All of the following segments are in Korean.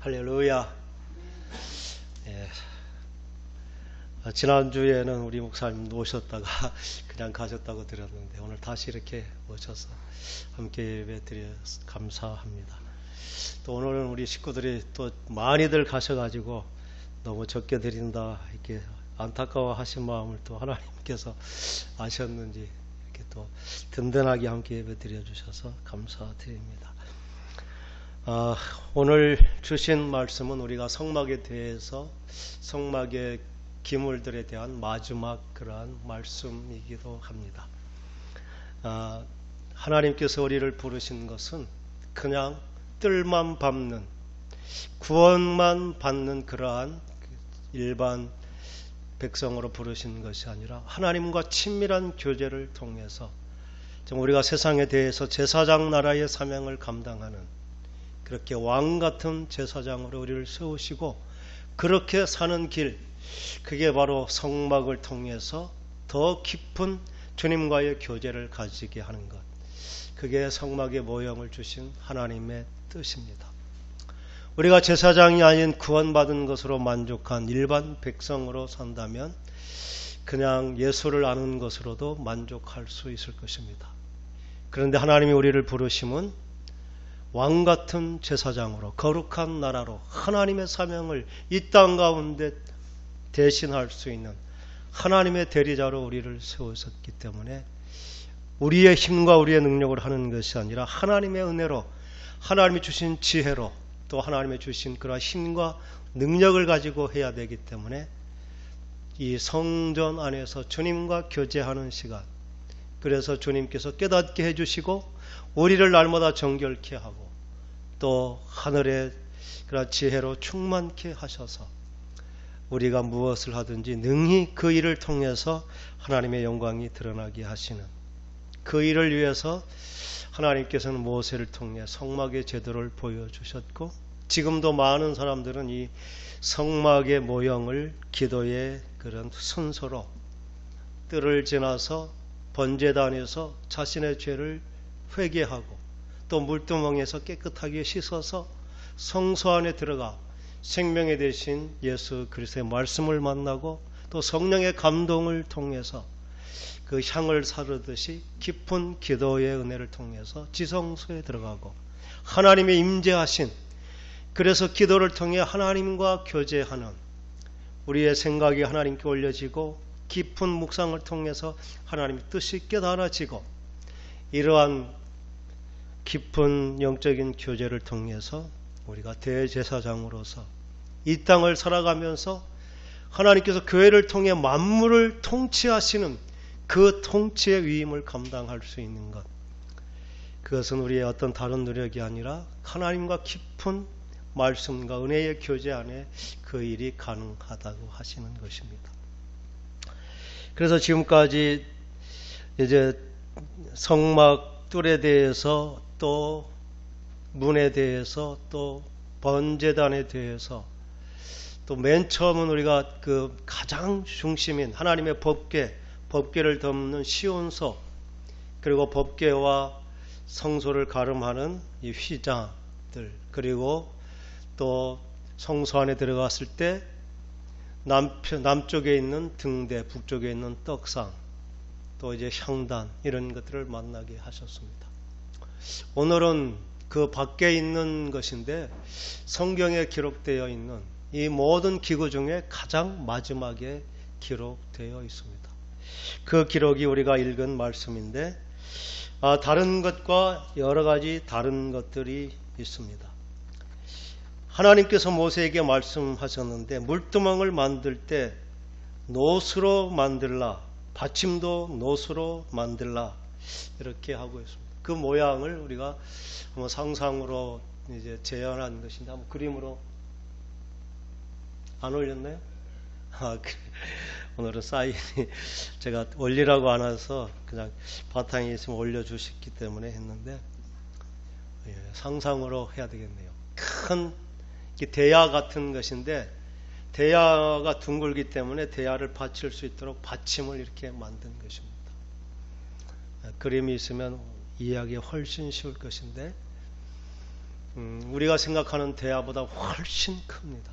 할렐루야. 예. 지난주에는 우리 목사님 오셨다가 그냥 가셨다고 들었는데 오늘 다시 이렇게 오셔서 함께 예배 드려서 감사합니다. 또 오늘은 우리 식구들이 또 많이들 가셔가지고 너무 적게 드린다 이렇게 안타까워 하신 마음을 또 하나님께서 아셨는지 이렇게 또 든든하게 함께 예배 드려 주셔서 감사드립니다. 오늘 주신 말씀은 우리가 성막에 대해서 성막의 기물들에 대한 마지막 그러한 말씀이기도 합니다. 하나님께서 우리를 부르신 것은 그냥 뜰만 밟는 구원만 받는 그러한 일반 백성으로 부르신 것이 아니라 하나님과 친밀한 교제를 통해서 우리가 세상에 대해서 제사장 나라의 사명을 감당하는 그렇게 왕같은 제사장으로 우리를 세우시고 그렇게 사는 길, 그게 바로 성막을 통해서 더 깊은 주님과의 교제를 가지게 하는 것, 그게 성막의 모형을 주신 하나님의 뜻입니다. 우리가 제사장이 아닌 구원받은 것으로 만족한 일반 백성으로 산다면 그냥 예수를 아는 것으로도 만족할 수 있을 것입니다. 그런데 하나님이 우리를 부르심은 왕같은 제사장으로 거룩한 나라로 하나님의 사명을 이 땅 가운데 대신할 수 있는 하나님의 대리자로 우리를 세우셨기 때문에 우리의 힘과 우리의 능력으로 하는 것이 아니라 하나님의 은혜로 하나님이 주신 지혜로 또 하나님이 주신 그런 힘과 능력을 가지고 해야 되기 때문에 이 성전 안에서 주님과 교제하는 시간, 그래서 주님께서 깨닫게 해주시고 우리를 날마다 정결케 하고 또 하늘의 그런 지혜로 충만케 하셔서 우리가 무엇을 하든지 능히 그 일을 통해서 하나님의 영광이 드러나게 하시는 그 일을 위해서 하나님께서는 모세를 통해 성막의 제도를 보여주셨고 지금도 많은 사람들은 이 성막의 모형을 기도의 그런 순서로 뜰을 지나서 번제단에서 자신의 죄를 회개하고 또 물두멍에서 깨끗하게 씻어서 성소 안에 들어가 생명의 대신 예수 그리스도의 말씀을 만나고 또 성령의 감동을 통해서 그 향을 사르듯이 깊은 기도의 은혜를 통해서 지성소에 들어가고 하나님의 임재하신, 그래서 기도를 통해 하나님과 교제하는 우리의 생각이 하나님께 올려지고 깊은 묵상을 통해서 하나님의 뜻이 깨달아지고 이러한 깊은 영적인 교제를 통해서 우리가 대제사장으로서 이 땅을 살아가면서 하나님께서 교회를 통해 만물을 통치하시는 그 통치의 위임을 감당할 수 있는 것, 그것은 우리의 어떤 다른 노력이 아니라 하나님과 깊은 말씀과 은혜의 교제 안에 그 일이 가능하다고 하시는 것입니다. 그래서 지금까지 이제 성막 뜰에 대해서 또 문에 대해서 또 번제단에 대해서 또 맨 처음은 우리가 그 가장 중심인 하나님의 법궤를 덮는 시온소, 그리고 법궤와 성소를 가름하는 이 휘장들, 그리고 또 성소 안에 들어갔을 때 남쪽에 있는 등대, 북쪽에 있는 떡상, 또 이제 향단, 이런 것들을 만나게 하셨습니다. 오늘은 그 밖에 있는 것인데 성경에 기록되어 있는 이 모든 기구 중에 가장 마지막에 기록되어 있습니다. 그 기록이 우리가 읽은 말씀인데 다른 것과 여러 가지 다른 것들이 있습니다. 하나님께서 모세에게 말씀하셨는데 물두멍을 만들 때 노수로 만들라, 받침도 노수로 만들라, 이렇게 하고 있습니다. 그 모양을 우리가 한번 상상으로 이제 재현한 것인데 한번 그림으로 안 올렸나요? 오늘은 사인이 제가 올리라고 안 해서 그냥 바탕에 있으면 올려주셨기 때문에 했는데 상상으로 해야 되겠네요. 큰 대야 같은 것인데 대야가 둥글기 때문에 대야를 받칠 수 있도록 받침을 이렇게 만든 것입니다. 그림이 있으면 이해하기 훨씬 쉬울 것인데 우리가 생각하는 대야보다 훨씬 큽니다.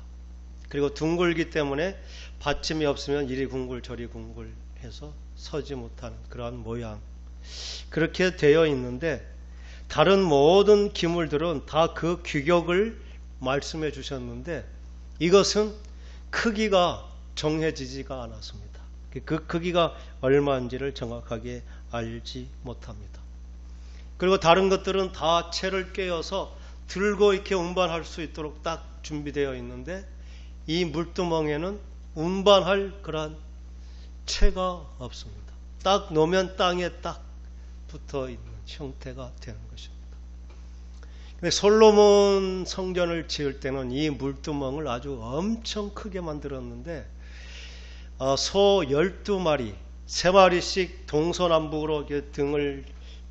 그리고 둥글기 때문에 받침이 없으면 이리 궁글 저리 궁글 해서 서지 못하는 그러한 모양. 그렇게 되어 있는데 다른 모든 기물들은 다 그 규격을 말씀해 주셨는데 이것은 크기가 정해지지가 않았습니다. 그 크기가 얼마인지를 정확하게 알지 못합니다. 그리고 다른 것들은 다 채를 꿰어서 들고 이렇게 운반할 수 있도록 딱 준비되어 있는데 이 물두멍에는 운반할 그러한 채가 없습니다. 딱 놓으면 땅에 딱 붙어 있는 형태가 되는 것입니다. 근데 솔로몬 성전을 지을 때는 이 물두멍을 아주 엄청 크게 만들었는데 소 12마리, 3마리씩 동서남북으로 이렇게 등을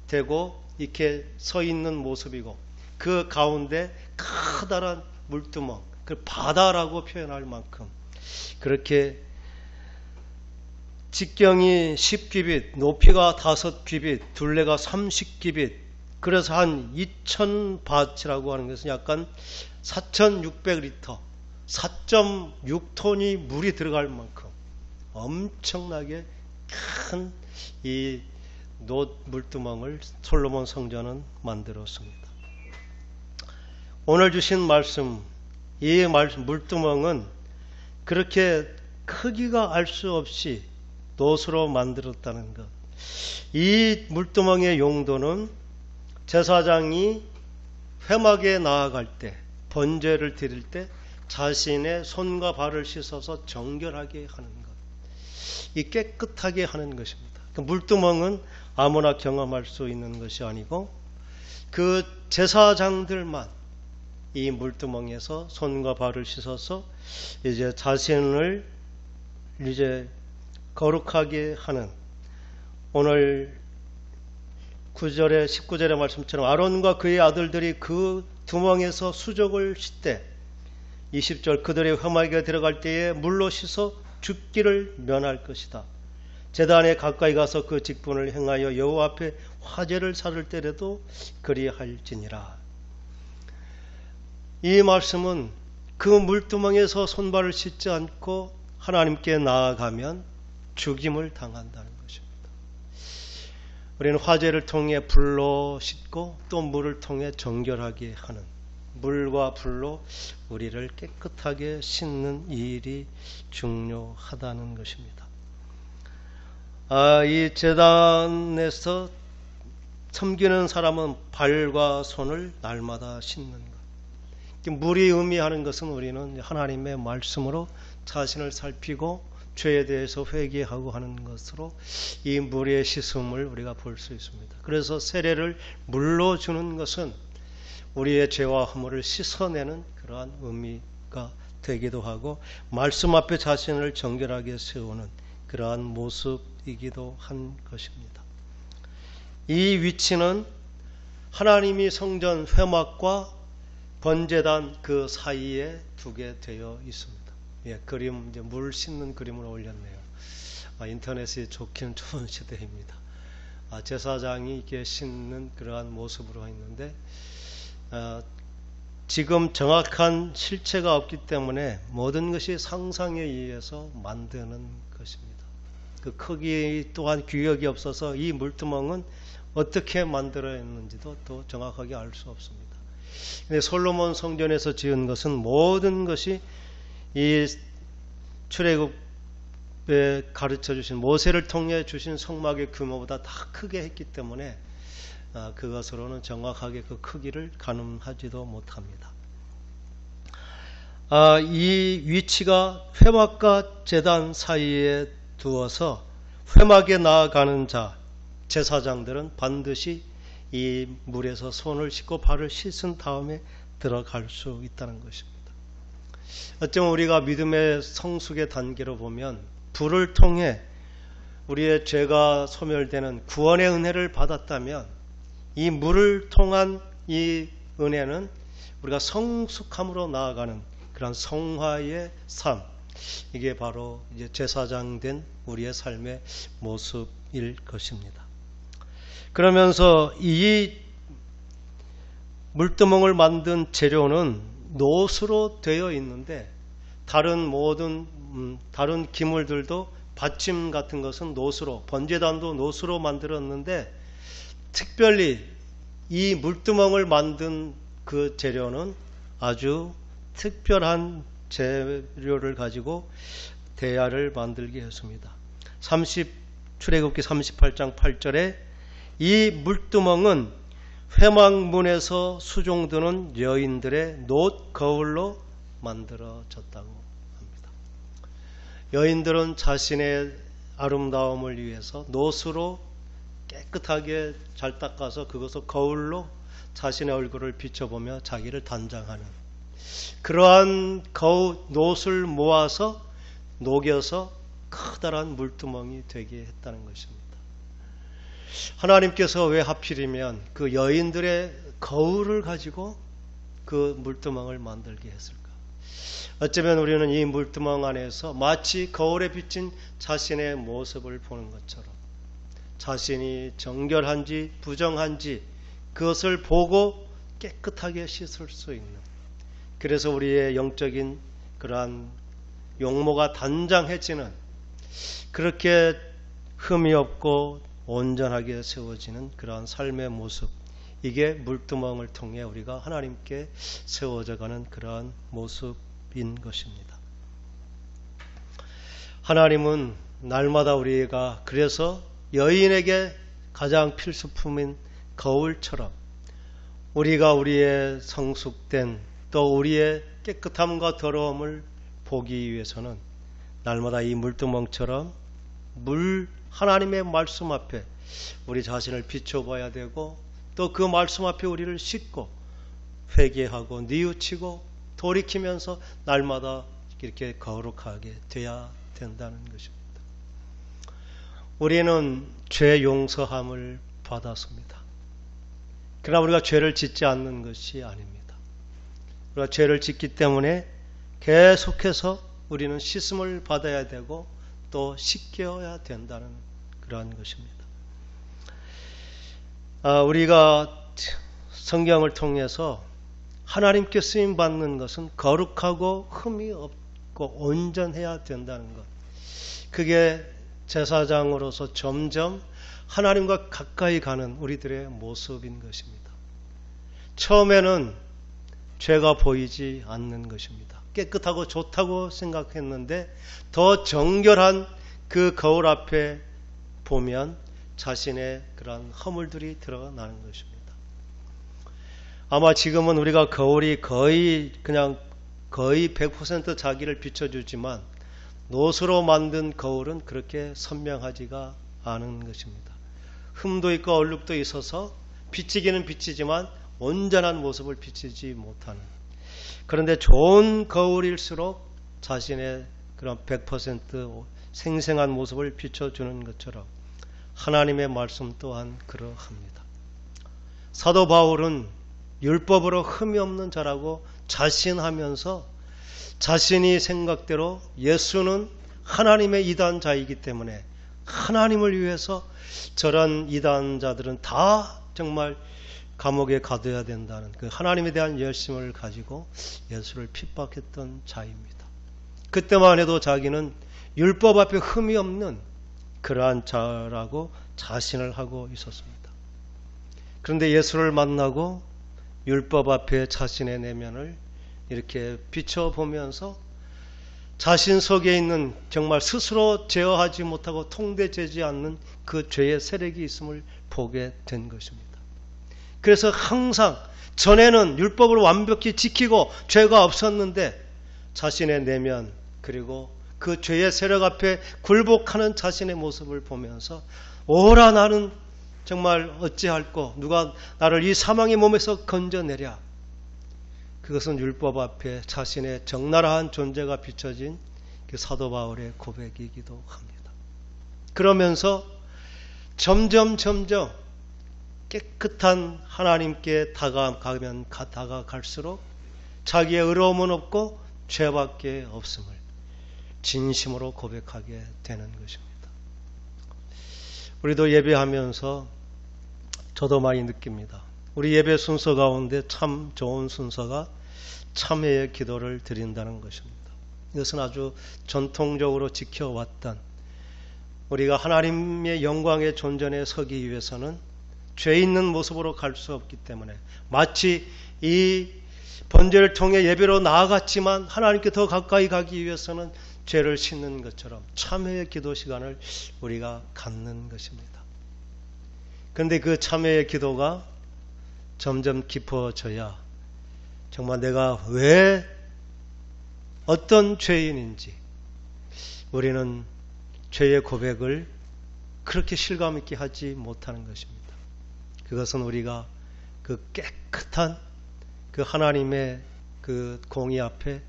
대고 이렇게 서 있는 모습이고 그 가운데 커다란 물두멍, 그 바다라고 표현할 만큼 그렇게 직경이 10규빗, 높이가 5규빗, 둘레가 30규빗, 그래서 한 2000바트라고 하는 것은 약간 4600리터, 4.6톤이 물이 들어갈 만큼 엄청나게 큰 이 물두멍을 솔로몬 성전은 만들었습니다. 오늘 주신 말씀, 이 물두멍은 그렇게 크기가 알 수 없이 놋으로 만들었다는 것. 이 물두멍의 용도는 제사장이 회막에 나아갈 때, 번제를 드릴 때 자신의 손과 발을 씻어서 정결하게 하는 것. 이 깨끗하게 하는 것입니다. 그 물두멍은 아무나 경험할 수 있는 것이 아니고 그 제사장들만 이 물두멍에서 손과 발을 씻어서 이제 자신을 이제 거룩하게 하는, 오늘 9절에 19절의 말씀처럼 아론과 그의 아들들이 그 두멍에서 수족을 씻되 20절 그들의 회막에 들어갈 때에 물로 씻어 죽기를 면할 것이다. 제단에 가까이 가서 그 직분을 행하여 여호와 앞에 화제를 살을 때라도 그리할지니라. 이 말씀은 그 물두멍에서 손발을 씻지 않고 하나님께 나아가면 죽임을 당한다는 것입니다. 우리는 화제를 통해 불로 씻고 또 물을 통해 정결하게 하는, 물과 불로 우리를 깨끗하게 씻는 이 일이 중요하다는 것입니다. 이 제단에서 섬기는 사람은 발과 손을 날마다 씻는 것. 물이 의미하는 것은 우리는 하나님의 말씀으로 자신을 살피고 죄에 대해서 회개하고 하는 것으로 이 물의 씻음을 우리가 볼 수 있습니다. 그래서 세례를 물로 주는 것은 우리의 죄와 허물을 씻어내는 그러한 의미가 되기도 하고 말씀 앞에 자신을 정결하게 세우는 그러한 모습이기도 한 것입니다. 이 위치는 하나님이 성전 회막과 번제단 그 사이에 두게 되어 있습니다. 그림, 이제 물 씻는 그림을 올렸네요. 인터넷이 좋기는 좋은 시대입니다. 제사장이 이렇게 씻는 그러한 모습으로 있는데, 지금 정확한 실체가 없기 때문에 모든 것이 상상에 의해서 만드는 것입니다. 그 크기 또한 규격이 없어서 이 물두멍은 어떻게 만들어냈는지도 또 정확하게 알 수 없습니다. 근데 솔로몬 성전에서 지은 것은 모든 것이 이 출애굽에 가르쳐 주신 모세를 통해 주신 성막의 규모보다 다 크게 했기 때문에 그것으로는 정확하게 그 크기를 가늠하지도 못합니다. 이 위치가 회막과 제단 사이에 두어서 회막에 나아가는 자, 제사장들은 반드시 이 물에서 손을 씻고 발을 씻은 다음에 들어갈 수 있다는 것입니다. 어쩌면 우리가 믿음의 성숙의 단계로 보면 불을 통해 우리의 죄가 소멸되는 구원의 은혜를 받았다면 이 물을 통한 이 은혜는 우리가 성숙함으로 나아가는 그런 성화의 삶, 이게 바로 이제 제사장 된 우리의 삶의 모습일 것입니다. 그러면서 이 물두멍을 만든 재료는 노수로 되어 있는데 다른 모든 다른 기물들도 받침 같은 것은 노수로, 번제단도 노수로 만들었는데 특별히 이 물두멍을 만든 그 재료는 아주 특별한 재료를 가지고 대야를 만들게 했습니다. 출애굽기 38장 8절에 이 물두멍은 회막문에서 수종드는 여인들의 놋 거울로 만들어졌다고 합니다. 여인들은 자신의 아름다움을 위해서 놋으로 깨끗하게 잘 닦아서 그것을 거울로 자신의 얼굴을 비춰보며 자기를 단장하는 그러한 놋을 모아서 녹여서 커다란 물두멍이 되게 했다는 것입니다. 하나님께서 왜 하필이면 그 여인들의 거울을 가지고 그 물두멍을 만들게 했을까? 어쩌면 우리는 이 물두멍 안에서 마치 거울에 비친 자신의 모습을 보는 것처럼 자신이 정결한지 부정한지 그것을 보고 깨끗하게 씻을 수 있는, 그래서 우리의 영적인 그러한 용모가 단장해지는, 그렇게 흠이 없고 온전하게 세워지는 그러한 삶의 모습, 이게 물두멍을 통해 우리가 하나님께 세워져가는 그러한 모습인 것입니다. 하나님은 날마다 우리가 그래서 여인에게 가장 필수품인 거울처럼 우리가 우리의 성숙된 또 우리의 깨끗함과 더러움을 보기 위해서는 날마다 이 물두멍처럼 하나님의 말씀 앞에 우리 자신을 비춰봐야 되고 또 그 말씀 앞에 우리를 씻고 회개하고 뉘우치고 돌이키면서 날마다 이렇게 거룩하게 돼야 된다는 것입니다. 우리는 죄 용서함을 받았습니다. 그러나 우리가 죄를 짓지 않는 것이 아닙니다. 우리가 죄를 짓기 때문에 계속해서 우리는 씻음을 받아야 되고 또 씻겨야 된다는 그러한 것입니다. 우리가 성경을 통해서 하나님께 쓰임받는 것은 거룩하고 흠이 없고 온전해야 된다는 것, 그게 제사장으로서 점점 하나님과 가까이 가는 우리들의 모습인 것입니다. 처음에는 죄가 보이지 않는 것입니다. 깨끗하고 좋다고 생각했는데 더 정결한 그 거울 앞에 보면 자신의 그런 허물들이 드러나는 것입니다. 아마 지금은 우리가 거울이 거의 100% 자기를 비춰주지만 놋으로 만든 거울은 그렇게 선명하지가 않은 것입니다. 흠도 있고 얼룩도 있어서 비치기는 비치지만 온전한 모습을 비치지 못하는, 그런데 좋은 거울일수록 자신의 그런 100% 생생한 모습을 비춰주는 것처럼 하나님의 말씀 또한 그러합니다. 사도 바울은 율법으로 흠이 없는 자라고 자신하면서 자신이 생각대로 예수는 하나님의 이단자이기 때문에 하나님을 위해서 저런 이단자들은 다 정말 감옥에 가둬야 된다는 그 하나님에 대한 열심을 가지고 예수를 핍박했던 자입니다. 그때만 해도 자기는 율법 앞에 흠이 없는 그러한 자라고 자신을 하고 있었습니다. 그런데 예수를 만나고 율법 앞에 자신의 내면을 이렇게 비춰보면서 자신 속에 있는 정말 스스로 제어하지 못하고 통제되지 않는 그 죄의 세력이 있음을 보게 된 것입니다. 그래서 항상 전에는 율법을 완벽히 지키고 죄가 없었는데 자신의 내면 그리고 그 죄의 세력 앞에 굴복하는 자신의 모습을 보면서 오라 나는 정말 어찌할꼬, 누가 나를 이 사망의 몸에서 건져내랴. 그것은 율법 앞에 자신의 적나라한 존재가 비춰진 그 사도 바울의 고백이기도 합니다. 그러면서 점점 깨끗한 하나님께 다가갈수록 자기의 의로움은 없고 죄밖에 없음을 진심으로 고백하게 되는 것입니다. 우리도 예배하면서 저도 많이 느낍니다. 우리 예배 순서 가운데 참 좋은 순서가 참회의 기도를 드린다는 것입니다. 이것은 아주 전통적으로 지켜왔던, 우리가 하나님의 영광의 존전에 서기 위해서는 죄 있는 모습으로 갈 수 없기 때문에, 마치 이 번제를 통해 예배로 나아갔지만 하나님께 더 가까이 가기 위해서는 죄를 씻는 것처럼 참회의 기도 시간을 우리가 갖는 것입니다. 그런데 그 참회의 기도가 점점 깊어져야 정말 내가 왜 어떤 죄인인지 우리는 죄의 고백을 그렇게 실감 있게 하지 못하는 것입니다. 그것은 우리가 그 깨끗한 그 하나님의 그 공의 앞에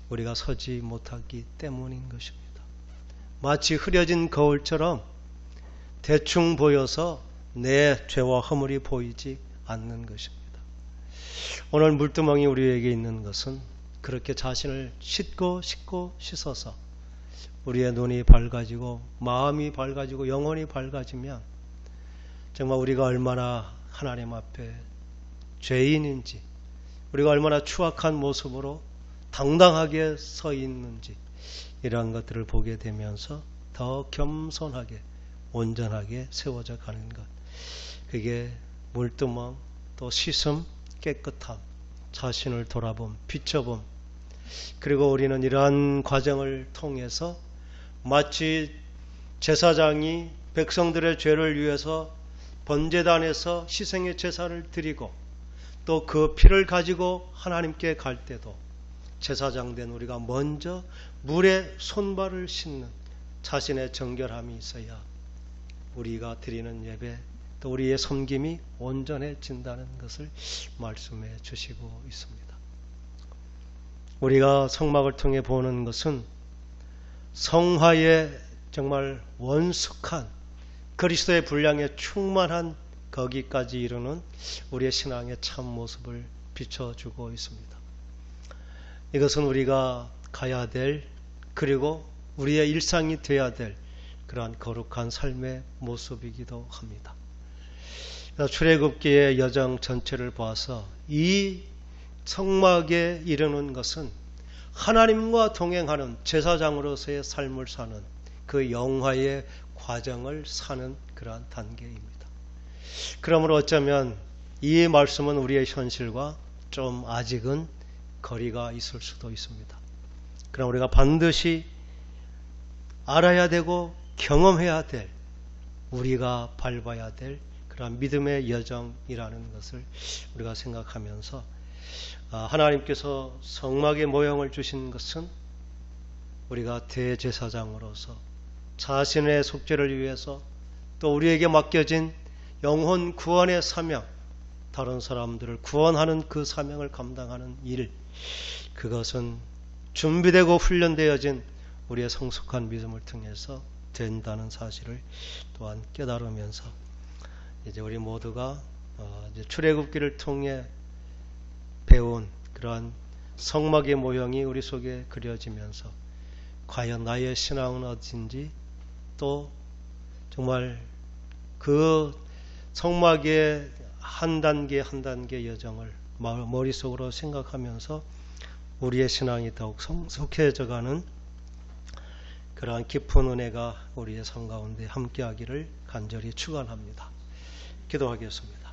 우리가 서지 못하기 때문인 것입니다. 마치 흐려진 거울처럼 대충 보여서 내 죄와 허물이 보이지 않는 것입니다. 오늘 물두멍이 우리에게 있는 것은 그렇게 자신을 씻고 씻어서 우리의 눈이 밝아지고 마음이 밝아지고 영혼이 밝아지면 정말 우리가 얼마나 하나님 앞에 죄인인지, 우리가 얼마나 추악한 모습으로 당당하게 서 있는지, 이러한 것들을 보게 되면서 더 겸손하게 온전하게 세워져 가는 것, 그게 물두멍, 또 씻음, 깨끗함, 자신을 돌아봄, 비춰봄, 그리고 우리는 이러한 과정을 통해서 마치 제사장이 백성들의 죄를 위해서 번제단에서 희생의 제사를 드리고 또 그 피를 가지고 하나님께 갈 때도 제사장 된 우리가 먼저 물에 손발을 씻는 자신의 정결함이 있어야 우리가 드리는 예배, 또 우리의 섬김이 온전해진다는 것을 말씀해 주시고 있습니다. 우리가 성막을 통해 보는 것은 성화의 정말 원숙한 그리스도의 분량에 충만한 거기까지 이르는 우리의 신앙의 참 모습을 비춰주고 있습니다. 이것은 우리가 가야 될, 그리고 우리의 일상이 되어야 될 그러한 거룩한 삶의 모습이기도 합니다. 출애굽기의 여정 전체를 봐서 이 성막에 이르는 것은 하나님과 동행하는 제사장으로서의 삶을 사는 그 영화의 과정을 사는 그러한 단계입니다. 그러므로 어쩌면 이 말씀은 우리의 현실과 좀 아직은 거리가 있을 수도 있습니다. 그럼 우리가 반드시 알아야 되고 경험해야 될, 우리가 밟아야 될 그런 믿음의 여정이라는 것을 우리가 생각하면서, 하나님께서 성막의 모형을 주신 것은 우리가 대제사장으로서 자신의 속죄를 위해서 또 우리에게 맡겨진 영혼 구원의 사명, 다른 사람들을 구원하는 그 사명을 감당하는 일, 그것은 준비되고 훈련되어진 우리의 성숙한 믿음을 통해서 된다는 사실을 또한 깨달으면서 이제 우리 모두가 이제 출애굽기를 통해 배운 그러한 성막의 모형이 우리 속에 그려지면서 과연 나의 신앙은 어딘지, 또 정말 그 성막의 한 단계 한 단계 여정을 머릿속으로 생각하면서 우리의 신앙이 더욱 성숙해져가는 그러한 깊은 은혜가 우리의 삶 가운데 함께하기를 간절히 축원합니다. 기도하겠습니다.